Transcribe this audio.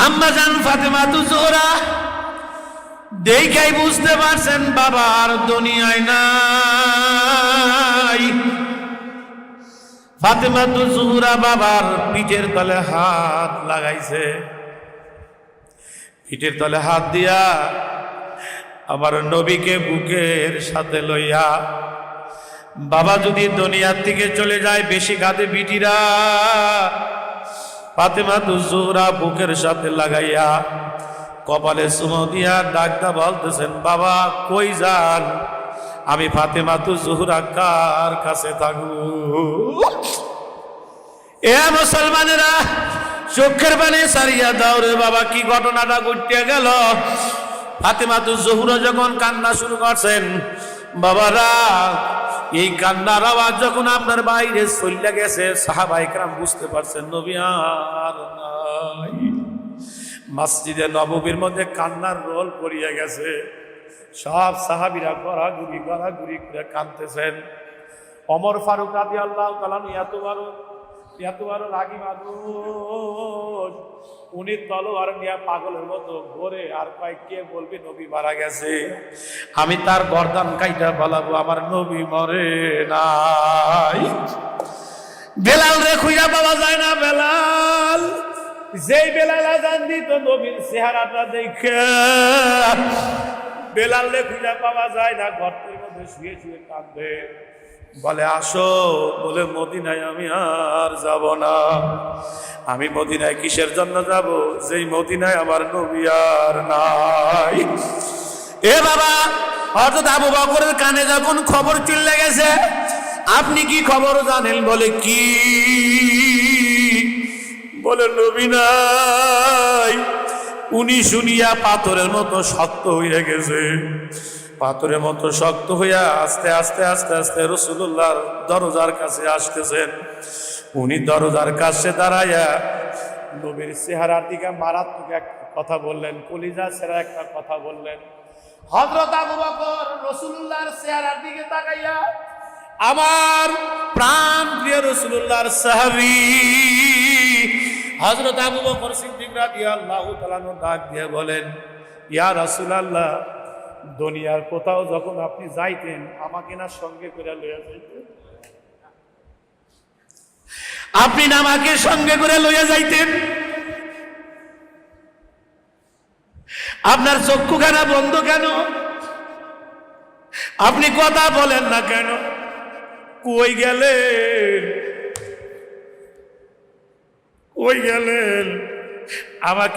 আম্মা জান ফাতেমাতুজ জোহরা দেখাই বুঝতে পারছেন বাবা আর দুনিয়ায় নাই। ফাতেমাতুজ জোহরা বাবার পিঠের তলে হাত লাগাইছে, পিঠের তলে হাত দিয়া আমার নবীকে বুকের সাথে লইয়া, বাবা যদি দুনিয়ার থেকে চলে যায় বেশি কাঁদে বিটিরা, ফাতেমাতুজ জোহরা বুকের সাথে লাগাইয়া কপালে চুমো দিয়া ডাকদা বলতেছেন, বাবা কই যান, আমি ফাতেমাতুজ জোহরা কার কাছে থাকবো? এ মুসলমানেরা চোখের পানি সারিয়া দাও রে বাবা, কি ঘটনাটা ঘটতে গেল? ফাতেমাতুজ জোহরা যখন কান্না শুরু করছেন, বাবারা এই কান্নার আওয়াজ যখন আপনার বাইরে চলে গেছে, সাহাবায়ে কেরাম বুঝতে পারছেন নবী আর নাই। মসজিদে নববীর মধ্যে কান্নার রোল পড়িয়া গেছে, সব সাহাবীরা গড়াগড়ি করে কাঁদতেছেন। ওমর ফারুক রাদিয়াল্লাহু তাআলা এত বড় রাগী মানুষ, উনি তলোয়ার নিয়ে পাগলের মতো ঘোরে আর কয় কে বলবি নবী মারা গেছে, আমি তার গর্দান কাইটা বলাবো আমার নবী মরে নাই। বেলাল রে খুঁজা পাওয়া যায় না, বেলাল যেই বেলাল আজান দিত নবীর চেহারাটা দেখে, বেলাল রে খুঁজা পাওয়া যায় না, গর্তের মধ্যে শুয়ে শুয়ে কাঁদবে। বলে আসো, বলে মদিনায় আমি আর যাব না। আমি মদিনায় কিসের জন্য যাব, যেই মদিনায় আমার নবী আর নাই। এ বাবা, হযরত আবু বকরের কানে যখন খবর চলে গেছে, আপনি কি খবর জানেন? বলে কি? বলে নবী নাই। উনি শুনিয়া পাথরের মতো শক্ত হয়ে গেছে, পাথরের মতো শক্ত হইয়া আস্তে আস্তে আস্তে আস্তে রাসূলুল্লাহর দরজার কাছে আসতেছেন। উনি দরজার কাছে দাঁড়াইয়া নবীর চেহারার দিকে মারাত্মক একটা কথা বললেন, কলিজা ছেঁড়া একটা কথা বললেন। হযরত আবু বকর রাসূলুল্লাহর চেহারার দিকে তাকাইয়া, আমার প্রাণ প্রিয় রাসূলুল্লাহর সাহাবী হযরত আবু বকর সিদ্দিক রাদিয়াল্লাহু তাআলা ডাক দিয়ে বলেন, ইয়া রাসূলুল্লাহ, দুনিয়ার কোথাও যখন আপনি যাইতেন আমাকে না সঙ্গে করে লইয়া যাইতেন, আপনি না আমাকে সঙ্গে করে লইয়া যাইতেন, আপনার চক্ষুখানা বন্ধ কেন? আপনি কথা বলেন না কেন? কই গেলেন, কই গেলেন? আমাকে